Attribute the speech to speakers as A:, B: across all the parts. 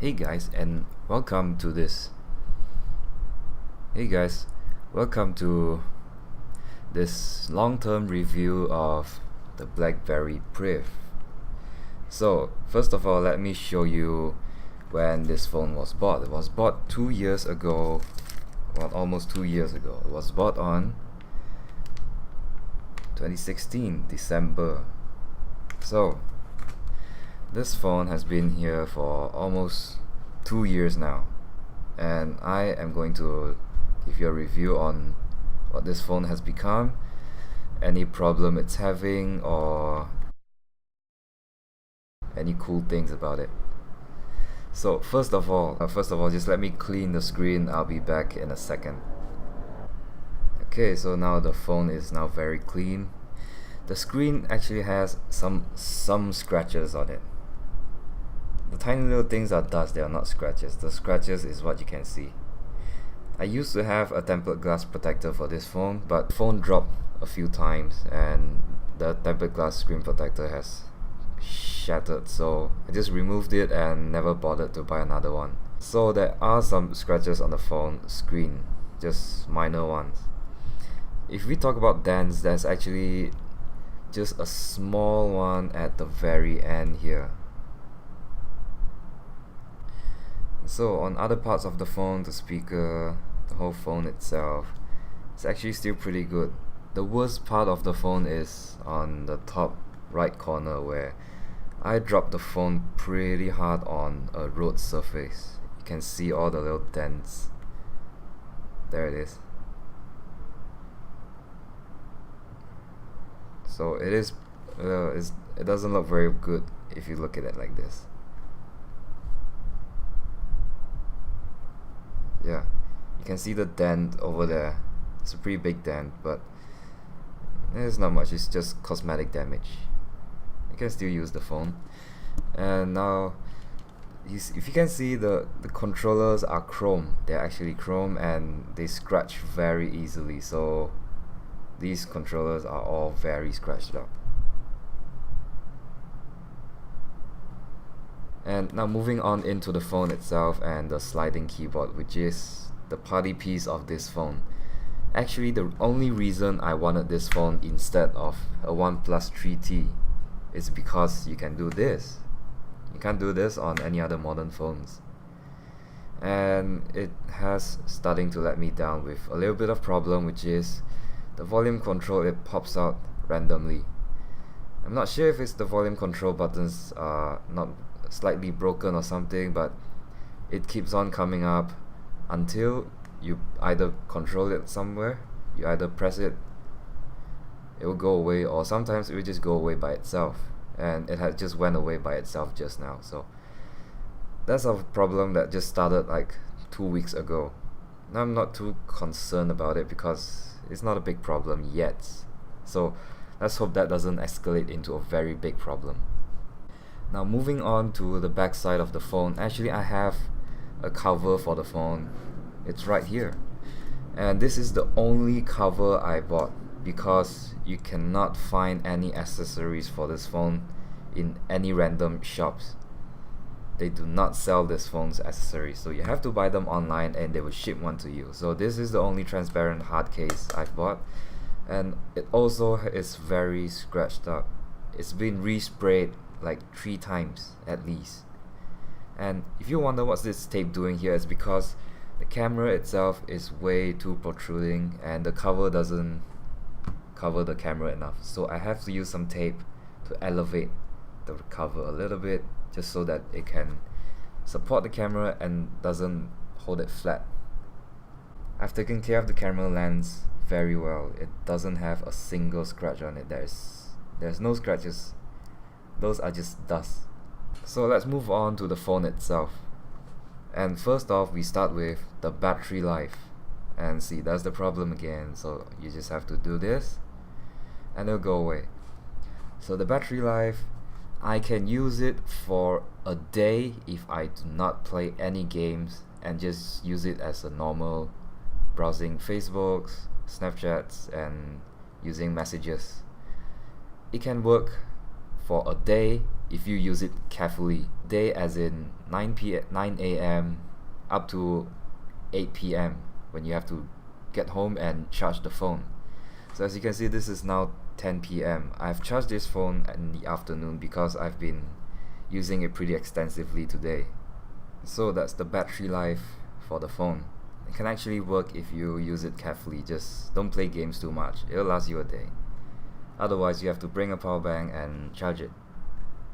A: Hey guys, and welcome to this. Hey guys, welcome to this long-term review of the Blackberry Priv. So, first of all, let me show you when this phone was bought. It was bought 2 years ago, well, almost 2 years ago. It was bought on 2016, December. So, this phone has been here for almost 2 years now, and I am going to give you a review on what this phone has become, any problem it's having, or any cool things about it. So first of all, just let me clean the screen. I'll be back in a second. Okay, so now the phone is now very clean. The screen actually has some scratches on it. The tiny little things are dust, they are not scratches. The scratches is what you can see. I used to have a tempered glass protector for this phone, but the phone dropped a few times and the tempered glass screen protector has shattered, so I just removed it and never bothered to buy another one. So there are some scratches on the phone screen, just minor ones. If we talk about dents, there's actually just a small one at the very end here. So on other parts of the phone, the speaker, the whole phone itself, it's actually still pretty good. The worst part of the phone is on the top right corner where I dropped the phone pretty hard on a road surface. You can see all the little dents. There it is. So it doesn't look very good if you look at it like this. Yeah, you can see the dent over there. It's a pretty big dent, but it's not much. It's just cosmetic damage. You can still use the phone. And now, if you can see, the controllers are chrome. They're actually chrome and they scratch very easily. So these controllers are all very scratched up. And now moving on into the phone itself and the sliding keyboard, which is the party piece of this phone. Actually, the only reason I wanted this phone instead of a OnePlus 3T is because you can do this. You can't do this on any other modern phones. And it has starting to let me down with a little bit of problem, which is the volume control. It pops out randomly. I'm not sure if it's the volume control buttons are not slightly broken or something, but it keeps on coming up until you either control it somewhere, you either press it, it will go away, or sometimes it will just go away by itself, and it had just went away by itself just now. So that's a problem that just started like 2 weeks ago. Now I'm not too concerned about it because it's not a big problem yet, so let's hope that doesn't escalate into a very big problem. Now moving on to the back side of the phone, actually I have a cover for the phone. It's right here. And this is the only cover I bought because you cannot find any accessories for this phone in any random shops. They do not sell this phone's accessories, so you have to buy them online and they will ship one to you. So this is the only transparent hard case I've bought, and it also is very scratched up. It's been resprayed like 3 times at least. And if you wonder what's this tape doing here, it's because the camera itself is way too protruding and the cover doesn't cover the camera enough, so I have to use some tape to elevate the cover a little bit just so that it can support the camera and doesn't hold it flat. I've taken care of the camera lens very well. It doesn't have a single scratch on it. There's no scratches. Those are just dust. So let's move on to the phone itself. And first off, we start with the battery life. And see, that's the problem again. So you just have to do this and it'll go away. So the battery life, I can use it for a day if I do not play any games and just use it as a normal browsing Facebooks, Snapchats, and using messages. It can work for a day if you use it carefully. Day as in 9 a.m. up to 8 p.m. when you have to get home and charge the phone. So as you can see, this is now 10 p.m. I've charged this phone in the afternoon because I've been using it pretty extensively today. So that's the battery life for the phone. It can actually work if you use it carefully. Just don't play games too much. It'll last you a day. Otherwise, you have to bring a power bank and charge it.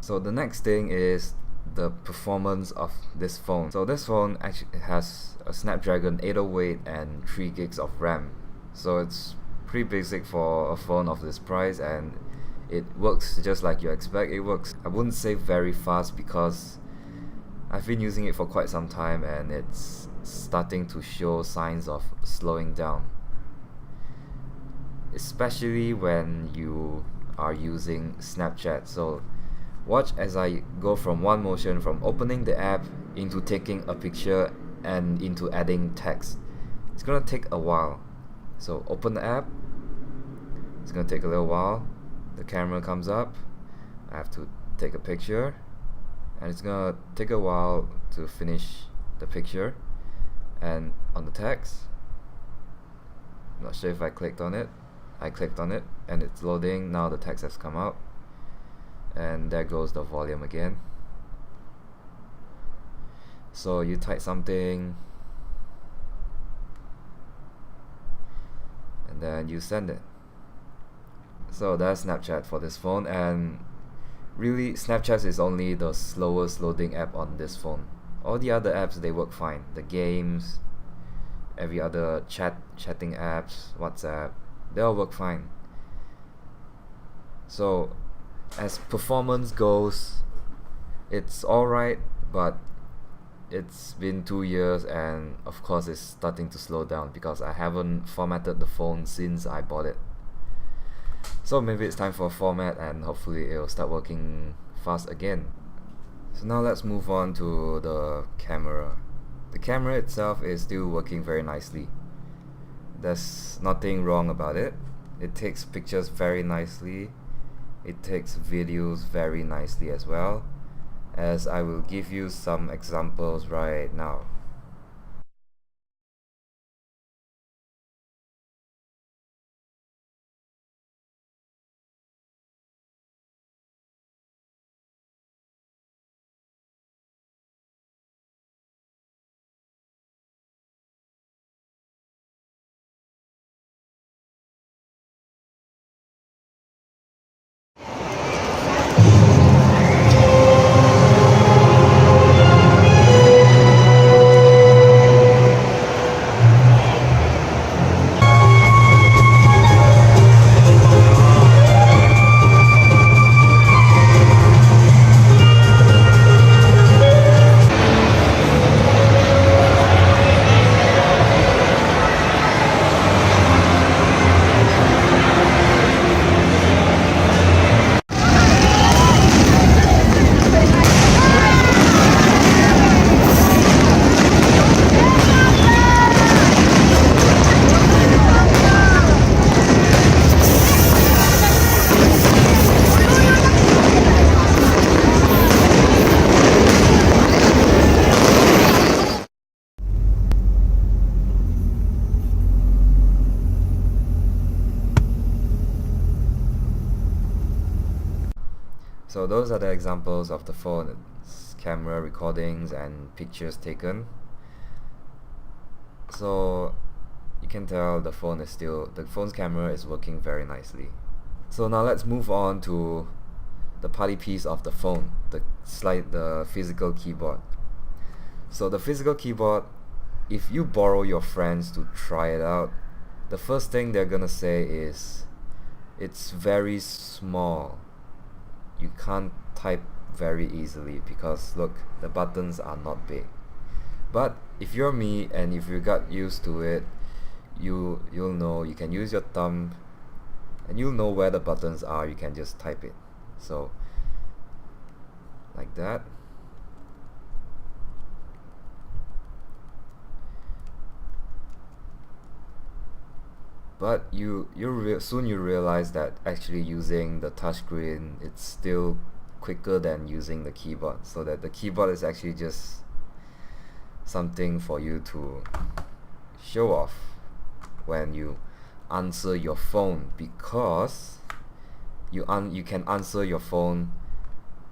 A: So the next thing is the performance of this phone. So this phone actually has a Snapdragon 808 and 3 gigs of RAM. So it's pretty basic for a phone of this price, and it works just like you expect it works. I wouldn't say very fast because I've been using it for quite some time and it's starting to show signs of slowing down, especially when you are using Snapchat. So watch as I go from one motion, from opening the app into taking a picture and into adding text. It's gonna take a while. So open the app, it's gonna take a little while. The camera comes up, I have to take a picture, and it's gonna take a while to finish the picture. And on the text, I'm not sure if I clicked on it. I clicked on it and it's loading. Now the text has come out, and there goes the volume again. So you type something and then you send it. So that's Snapchat for this phone, and really Snapchat is only the slowest loading app on this phone. All the other apps, they work fine. The games, every other chatting apps, WhatsApp, they all work fine. So as performance goes, it's alright, but it's been 2 years and of course it's starting to slow down because I haven't formatted the phone since I bought it. So maybe it's time for a format and hopefully it'll start working fast again. So now let's move on to the camera. The camera itself is still working very nicely. There's nothing wrong about it. It takes pictures very nicely. It takes videos very nicely as well, as I will give you some examples right now. So those are the examples of the phone's camera recordings and pictures taken. So you can tell the phone's camera is working very nicely. So now let's move on to the party piece of the phone, the physical keyboard. So the physical keyboard, if you borrow your friends to try it out, the first thing they're gonna say is it's very small. You can't type very easily because look, the buttons are not big. But if you're me and if you got used to it, you'll know you can use your thumb and you'll know where the buttons are. You can just type it. So like that. But soon you realize that actually using the touchscreen, it's still quicker than using the keyboard, so that the keyboard is actually just something for you to show off when you answer your phone, because you can answer your phone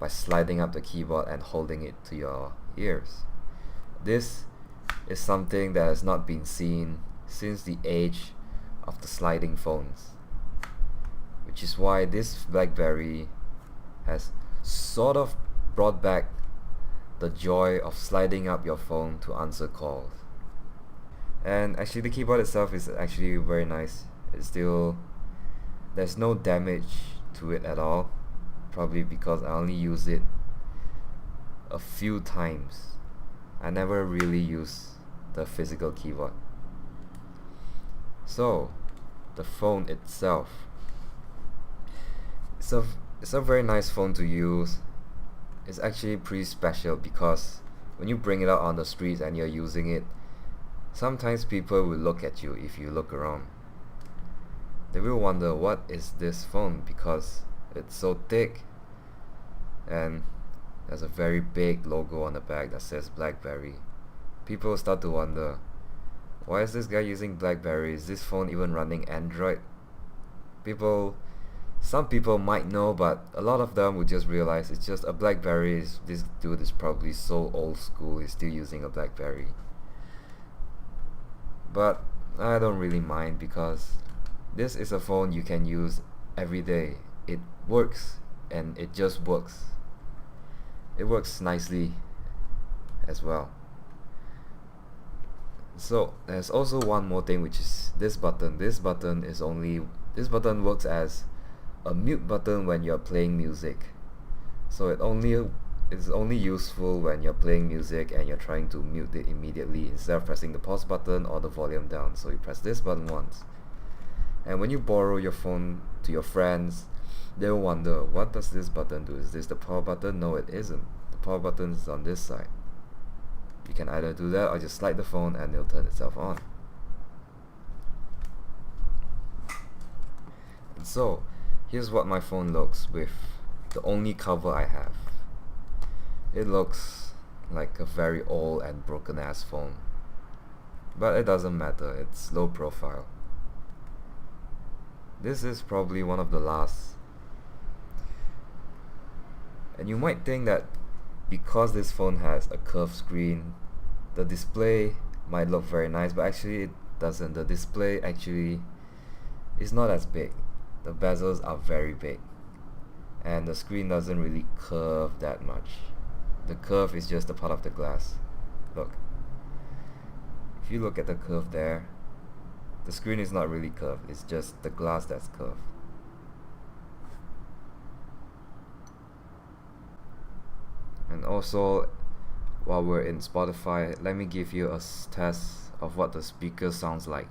A: by sliding up the keyboard and holding it to your ears. This is something that has not been seen since the age of the sliding phones, which is why this BlackBerry has sort of brought back the joy of sliding up your phone to answer calls. And actually the keyboard itself is actually very nice. It's still, there's no damage to it at all, probably because I only use it a few times. I never really use the physical keyboard. So the phone itself, it's a very nice phone to use. It's actually pretty special because when you bring it out on the streets and you're using it, sometimes people will look at you. If you look around, they will wonder, what is this phone, because it's so thick and there's a very big logo on the back that says BlackBerry. People start to wonder, why is this guy using BlackBerry? Is this phone even running Android? Some people might know, but a lot of them would just realize it's just a BlackBerry. This dude is probably so old school, he's still using a BlackBerry. But I don't really mind, because this is a phone you can use every day. It works, and it just works. It works nicely as well. So there's also one more thing, which is this button. This button works as a mute button when you're playing music. So it's only useful when you're playing music and you're trying to mute it immediately instead of pressing the pause button or the volume down. So you press this button once, and when you borrow your phone to your friends, they'll wonder, what does this button do? Is this the power button? No, it isn't. The power button is on this side. You can either do that or just slide the phone and it'll turn itself on. And so here's what my phone looks with the only cover I have. It looks like a very old and broken ass phone, but it doesn't matter, it's low profile. This is probably one of the last. And you might think that because this phone has a curved screen, the display might look very nice, but actually it doesn't. The display actually is not as big. The bezels are very big, and the screen doesn't really curve that much. The curve is just a part of the glass. Look, if you look at the curve there, the screen is not really curved, it's just the glass that's curved. And also, while we're in Spotify, let me give you a test of what the speaker sounds like.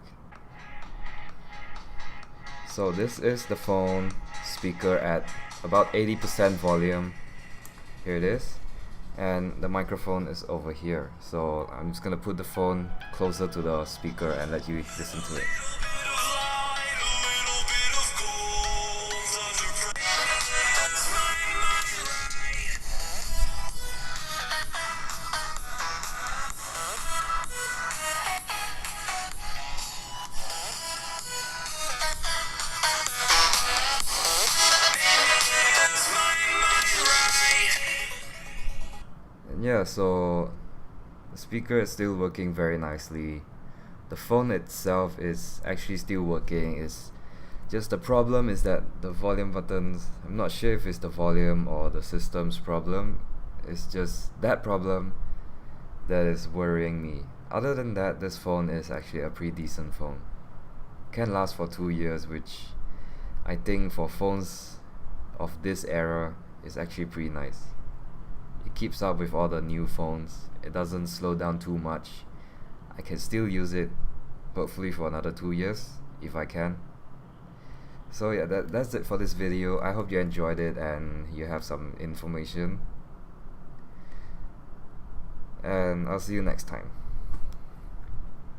A: So this is the phone speaker at about 80% volume. Here it is. And the microphone is over here. So I'm just gonna put the phone closer to the speaker and let you listen to it. Yeah, so the speaker is still working very nicely. The phone itself is actually still working. It's just the problem is that the volume buttons, I'm not sure if it's the volume or the system's problem. It's just that problem that is worrying me. Other than that, this phone is actually a pretty decent phone. Can last for 2 years, which I think for phones of this era is actually pretty nice. It keeps up with all the new phones. It doesn't slow down too much. I can still use it, hopefully for another 2 years, if I can. So yeah, that's it for this video. I hope you enjoyed it and you have some information. And I'll see you next time.